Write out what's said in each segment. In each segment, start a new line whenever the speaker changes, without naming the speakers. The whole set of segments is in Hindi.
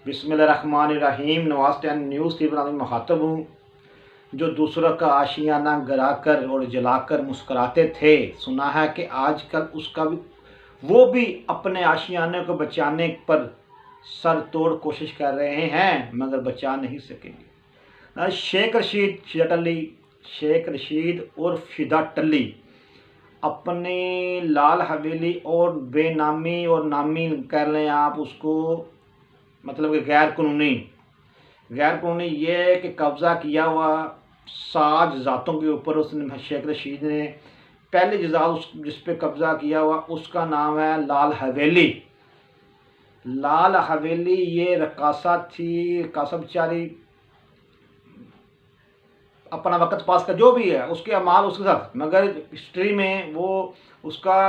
बिस्मिल्लाहिर्रहमानिर्रहीम। नवाज 10 न्यूज़ की बनाने मुखातब हूँ। जो दूसरों का आशियाना गिराकर और जलाकर मुस्कुराते थे, सुना है कि आजकल उसका भी वो भी अपने आशियाने को बचाने पर सर तोड़ कोशिश कर रहे हैं, मगर बचा नहीं सकेंगे। शेख रशीद और फिदा टल्ली अपने लाल हवेली और बेनामी और नामी कर लें आप उसको, मतलब कि गैर कानूनी ये है कि कब्ज़ा किया हुआ साज ज़ातों के ऊपर उसने शेख रशीद ने पहली जजात जिस पे कब्ज़ा किया हुआ उसका नाम है लाल हवेली। लाल हवेली ये रकासा थी, रकासा बेचारी अपना वक्त पास का जो भी है उसके अमाल उसके साथ, मगर हिस्ट्री में वो उसका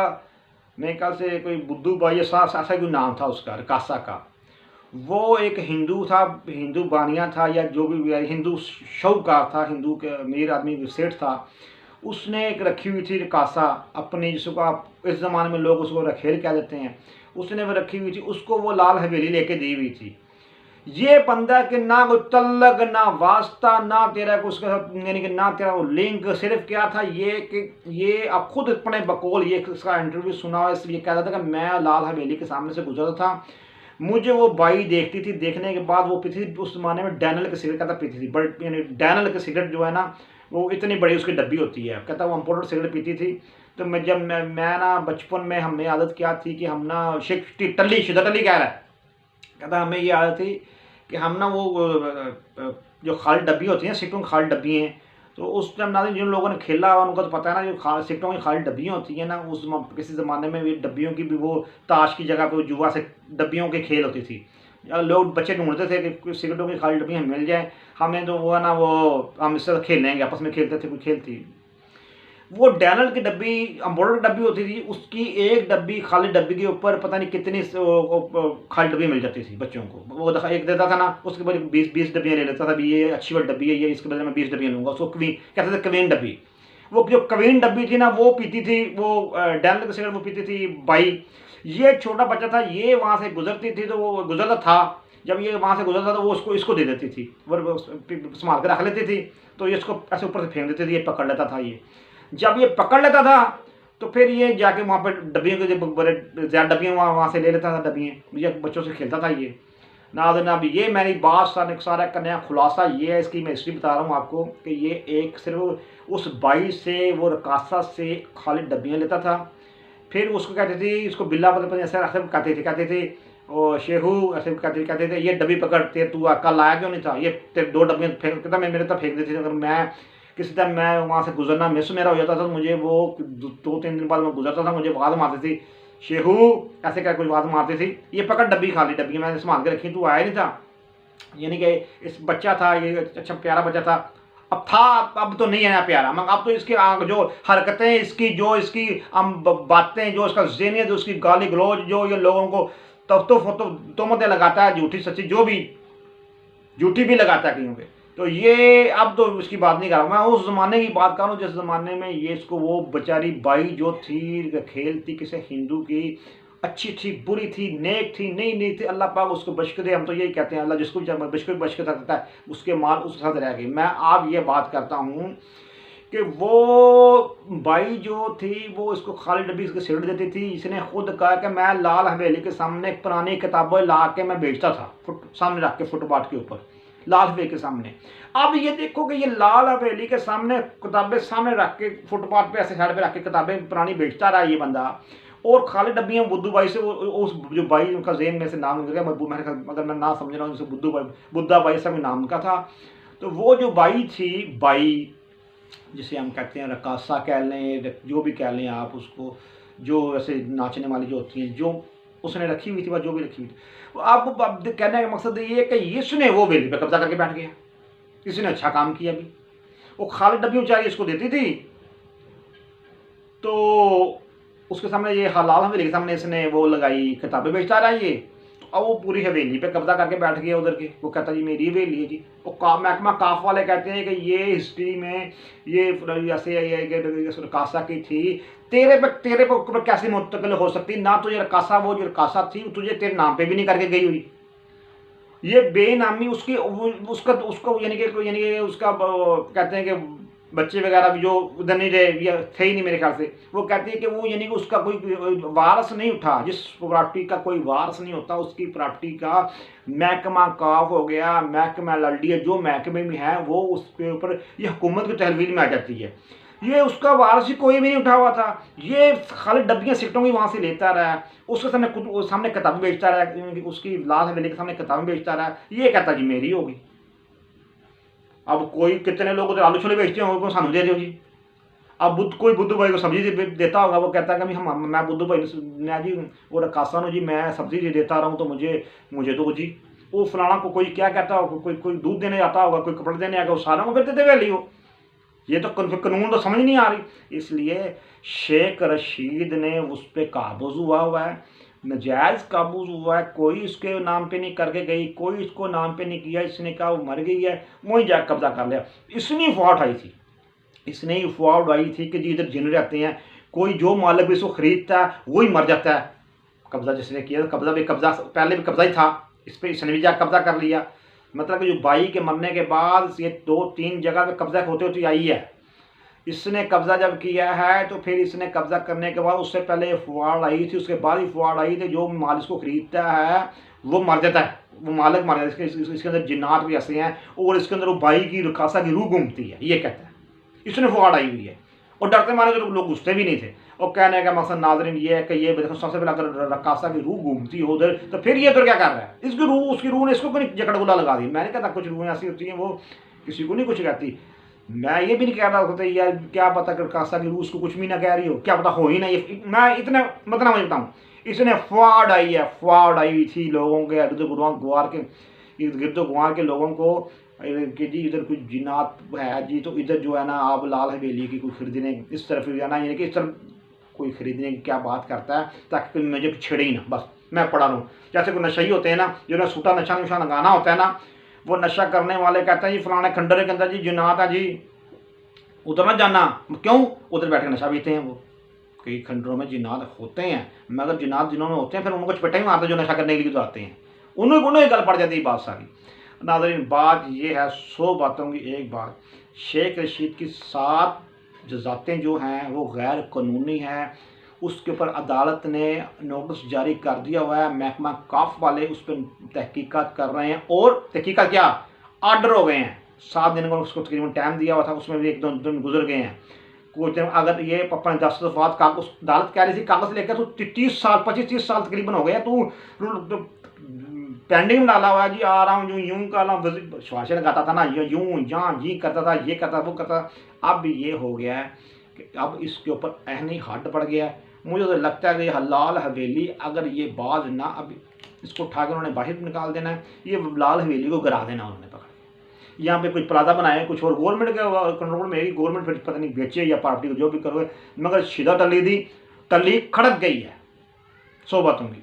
मेरे ख्याल से कोई बुद्धू भाई ऐसा कोई नाम था उसका रकासा का। वो एक हिंदू था, हिंदू बानिया था या जो भी हिंदू शौकार था, हिंदू के अमीर आदमी सेठ था। उसने एक रखी हुई थी रकासा अपनी, जिसको आप इस ज़माने में लोग उसको रखेल कह देते हैं। उसने वो रखी हुई थी, उसको वो लाल हवेली लेके दी हुई थी। ये बंदा कि ना कोई तल्लक ना वास्ता ना तेरा उसके साथ, यानी कि ना तेरा वो लिंक, सिर्फ क्या था ये कि ये आप खुद अपने बकौल ये इसका इंटरव्यू सुना हुआ, इसलिए कह रहा था कि मैं लाल हवेली के सामने से गुजरा था, मुझे वो बाई देखती थी, देखने के बाद वो पीती थी। उस जमाने में डैनल की सिगरेट कहता पीती थी, बट यानी डैनल की सिगरेट जो है ना वो इतनी बड़ी उसकी डब्बी होती है, कहता वो इम्पोर्टेड सिगरेट पीती थी। तो मैं ना बचपन में हमने आदत क्या थी कि हम ना शिदा टल्ली कह रहा है, कहता हमें ये आदत थी कि हम ना वो जो खाली डब्बी होती हैं, सिगरेटों की खाली डब्बी हैं, तो उस टाइम ना जिन लोगों ने खेला हुआ उनको तो पता है ना, जो सिगरेटों की खाली डब्बियाँ होती हैं ना, उस किसी ज़माने में भी डब्बियों की भी वो ताश की जगह पे जुआ से डब्बियों के खेल होती थी। लोग बच्चे ढूंढते थे कि सिगरेटों की खाली डब्बियाँ मिल जाए हमें, तो वो है ना वो हम इससे खेलेंगे, आपस में खेलते थे, कोई खेल थी। वो डैनल की डब्बी अम्बोर्ड डब्बी होती थी, उसकी एक डब्बी खाली डब्बी के ऊपर पता नहीं कितनी खाली डब्बी मिल जाती थी बच्चों को। वो दफ़ा एक देता था ना, उसके बाद 20 डब्बियाँ ले लेता था, भी ये अच्छी वाली डब्बी है, ये इसके बदले में 20 डब्बियाँ लूँगा। उसको कहते थे कवीन डब्बी। वो जो कवीन डब्बी थी ना वो पीती थी, वो डैनल की सिगरेट वो पीती थी बाई। ये छोटा बच्चा था, ये वहाँ से गुजरती थी, तो वो गुजरता था, जब ये वहाँ से गुजरता था वो इसको दे देती थी, वो संभाल के रख लेती थी, तो ये इसको ऐसे ऊपर से फेंक देती थी, ये पकड़ लेता था। ये जब ये पकड़ लेता था तो फिर ये जाके वहाँ पर डब्बियों के जब बड़े ज़्यादा डब्बियाँ वहाँ से ले लेता था, डब्बियाँ ये बच्चों से खेलता था। ये नाज़रीन, ये मेरी बात सारा का नया खुलासा ये है, इसकी मैं हिस्ट्री बता रहा हूँ आपको कि ये एक सिर्फ उस बाई से वो रकासा से खाली डब्बियाँ लेता था। फिर उसको कहते थे, इसको बिल्ला पता ऐसे कहते थे और शेहू ऐसे कहते थे ये डब्बी पकड़, तू कल आया क्यों नहीं था, ये तेरे 2 डब्बियाँ फेंकता, मैं मेरे तक फेंक देती थी। अगर मैं किसी टाइम मैं वहाँ से गुजरना मिस मेरा हो जाता था, मुझे वो 2-3 दिन बाद मैं गुजरता था, मुझे आवाज़ मारती थी शेहू ऐसे क्या कुछ आवाज़ मारती थी, ये पकड़ डब्बी खाली डब्बी मैंने संभाल के रखी, तू आया नहीं था। यानी कि इस बच्चा था, ये अच्छा प्यारा बच्चा था, अब था, अब तो नहीं है प्यारा, मगर अब तो इसकी जो हरकतें, इसकी जो इसकी बातें, जो इसका ज़हनियत, जो इसकी गाली गलौज, जो ये लोगों को तोहमतें लगाता है, झूठी सच्ची, जो भी झूठी भी लगाता है कहीं पे, तो ये अब तो उसकी बात नहीं कर रहा मैं, उस ज़माने की बात कर रहा हूँ जिस ज़माने में ये इसको वो बेचारी बाई जो थी, खेल थी किसी हिंदू की, अच्छी थी, बुरी थी, नेक थी, नहीं थी, अल्लाह पाक उसको बख्श दे। हम तो यही कहते हैं, अल्लाह जिसको भी बख्श कर सकता है, उसके माल उसके साथ रह गई। मैं आप ये बात करता हूँ कि वो बाई जो थी वो इसको खाली डब्बी इसको सिगरेट देती थी। इसने खुद कहा कि मैं लाल हवेली के सामने पुरानी किताबें ला के मैं बेचता था, सामने रख के फुटपाथ के ऊपर, लाल हवेली के सामने। अब ये देखो कि ये लाल हवेली के सामने किताबें सामने रख के फुटपाथ पे ऐसे साइड पे रख के किताबें पुरानी बेचता रहा ये बंदा, और खाली डब्बियाँ बुद्धू भाई से, उस जो भाई उनका जेन में से नाम निकल गया, अगर मैं ना समझ रहा हूँ, बुद्धा भाई से भी नाम का था। तो वो जो बाई थी, बाई जिसे हम कहते हैं रकासा कह लें, जो भी कह लें आप उसको, जो ऐसे नाचने वाली जो होती हैं, जो उसने रखी हुई थी, वह जो भी रखी हुई थी। अब कहने का मकसद ये है कि इसने वो वेली पे कब्जा करके बैठ गया, इसने अच्छा काम किया। अभी वो खाली डब्बी बेचारी इसको देती थी, तो उसके सामने ये लाल हवेली के सामने इसने वो लगाई, किताबें बेचता रहा ये, अब वो पूरी हवेली पे कब्जा करके बैठ गया उधर के। वो कहता जी मेरी हवेली है जी। वो महकमा काफ वाले कहते हैं कि ये हिस्ट्री में ये ऐसे रकासा की थी, तेरे पे कैसे मुंतकिल हो सकती, ना तो ये रकासा वो जो रकासा थी तुझे तेरे नाम पे भी नहीं करके गई हुई, ये बेनामी उसकी उसका उसको यानी कि उसका कहते हैं कि बच्चे वगैरह भी जो उधर नहीं रहे या थे ही नहीं मेरे ख्याल से, वो कहते हैं कि वो यानी कि उसका कोई वारस नहीं उठा, जिस प्रॉपर्टी का कोई वारस नहीं होता उसकी प्रॉपर्टी का महकमा काफ हो गया, महकमा लल्डी है, जो महकमे में है वो उसके ऊपर ये हुकूमत की तहवील में आ जाती है। ये उसका वारस ही कोई भी नहीं उठा हुआ था, ये खाली डब्बियाँ सिगटों की वहाँ से लेता रहा, उसके सामने किताबें बेचता रहा, उसकी लाश हवेली के सामने किताबें बेचता रहा, ये कहता जी मेरी होगी। अब कोई कितने लोग उधर आलू छोले बेचते होंगे, को सानू दे रहे हो जी। अब कोई बुद्धू भाई को सब्जी देता होगा, वो कहता है कि मैं बुद्धू भाई मैं जी वो रकासा नो जी मैं सब्जी देता रहा हूँ तो मुझे दो जी। वो फलाना को कोई क्या कहता होगा, कोई दूध देने आता होगा, कोई कपड़े देने आएगा, वो सारा को फिर देते वैली हो। ये तो कानून तो समझ नहीं आ रही। इसलिए शेख रशीद ने उस पर काबूज हुआ है, नजायज़ काबूज हुआ है, कोई इसके नाम पे नहीं करके गई, कोई इसको नाम पे नहीं किया, इसने कहा वो मर गई है, वहीं जा कब्जा कर लिया। इसने अफवाह उठाई थी, इसने अफवाह उठाई थी कि जी इधर जिन रहते हैं, कोई जो मालिक भी इसको खरीदता है वही मर जाता है। कब्जा जिसने किया कब्जा पहले भी कब्जा ही था, इस पर इसने भी जा कब्जा कर लिया। मतलब कि जो बाई के मरने के बाद ये 2-3 जगह पे कब्जा होते होते आई है। इसने कब्जा जब किया है तो फिर इसने कब्जा करने के बाद उससे पहले अफवाह आई थी, उसके बाद अफवाह आई थी जो माल इसको खरीदता है वो मर जाता है, वो मालिक मर जाता है, इसके अंदर जिन्नात भी ऐसे हैं और इसके अंदर वो बाई की रकासा की रूह घूमती है, ये कहता है। इसने अफवाह आई हुई है और डरते मारे तो लोग घुसते भी नहीं थे। और कहने का मकसद नाजरीन ये है कि ये देखो सबसे पहले अगर रकासा की रूह घूमती हो उधर तो फिर ये तो क्या कर रहा है, इसकी रूह उसकी रूह ने इसको क्यों जकड़गुला लगा दी। मैंने कहता कुछ रूहें ऐसी होती हैं वो किसी को नहीं कुछ कहती। मैं ये भी नहीं कह रहा होता यार क्या पता कि रकासा की रूह उसको कुछ भी ना कह रही हो, क्या पता हो ही ना। ये मैं इतना मतलब मुझे बताऊँ, इसने फ्रॉड आई है, फ्रॉड आई थी लोगों के इर्द गुआर के गिरदो गुआर के लोगों को कि जी इधर कुछ जिन्नात है जी, तो इधर जो है ना आप लाल हवेली की कोई खरीदने इस तरफ जाना, यानी कि इस तरफ कोई खरीदने की क्या बात करता है ताकि कोई मुझे छेड़े ही ना, बस मैं पढ़ा लूँ। जैसे कोई नशा ही होते हैं ना, जो ना सूटा नशा नुशा लगाना होता है ना, वो नशा करने वाले कहते हैं जी फलाने खंडर के अंदर जी जिन्नात है जी, उधर ना जाना। क्यों? उधर बैठ के नशा पीते हैं वो। कई खंडरों में जिन्नात होते हैं, मगर जिन्नात जिन्होंने होते हैं फिर उनको चपेटा ही मारते जो नशा करने के लिए तो आते हैं, उन्हें गल पड़ जाती है बात सारी। नाज़रीन बात ये है, 100 बातों की एक बात, शेख रशीद की 7 जज़ातें जो हैं वो गैर कानूनी हैं, उसके ऊपर अदालत ने नोटिस जारी कर दिया हुआ है। महकमा काफ वाले उस पर तहकीकात कर रहे हैं और तहकीकात क्या आर्डर हो गए हैं। 7 दिन का उसको तकरीबन टाइम दिया हुआ था, उसमें भी 1-2 दिन गुजर गए हैं। कुछ दिन अगर ये अपने 10 दफात कागज अदालत कह रही थी कागज़ लेकर तो 30 साल 25-30 साल तकरीबन हो गए, तो पेंडिंग में डाला हुआ है जी, आ रहा हूँ यूं कर रहा हूँ, श्वासन लगाता था ना यूं यहाँ जी करता था, ये करता वो करता। अब ये हो गया है कि अब इसके ऊपर अहनी हद पड़ गया है। मुझे तो लगता है कि लाल हवेली अगर ये बाज ना, अब इसको उठा के उन्होंने बाहर निकाल देना है, ये लाल हवेली को गिरा देना उन्होंने पकड़ के। यहाँ पे कुछ प्लाजा बनाए कुछ और गवर्नमेंट के कंट्रोल में, गवर्नमेंट फिर पता नहीं बेचे या पार्टी को जो भी करोगे, मगर शिदा टली खड़क गई है 100 बातों की।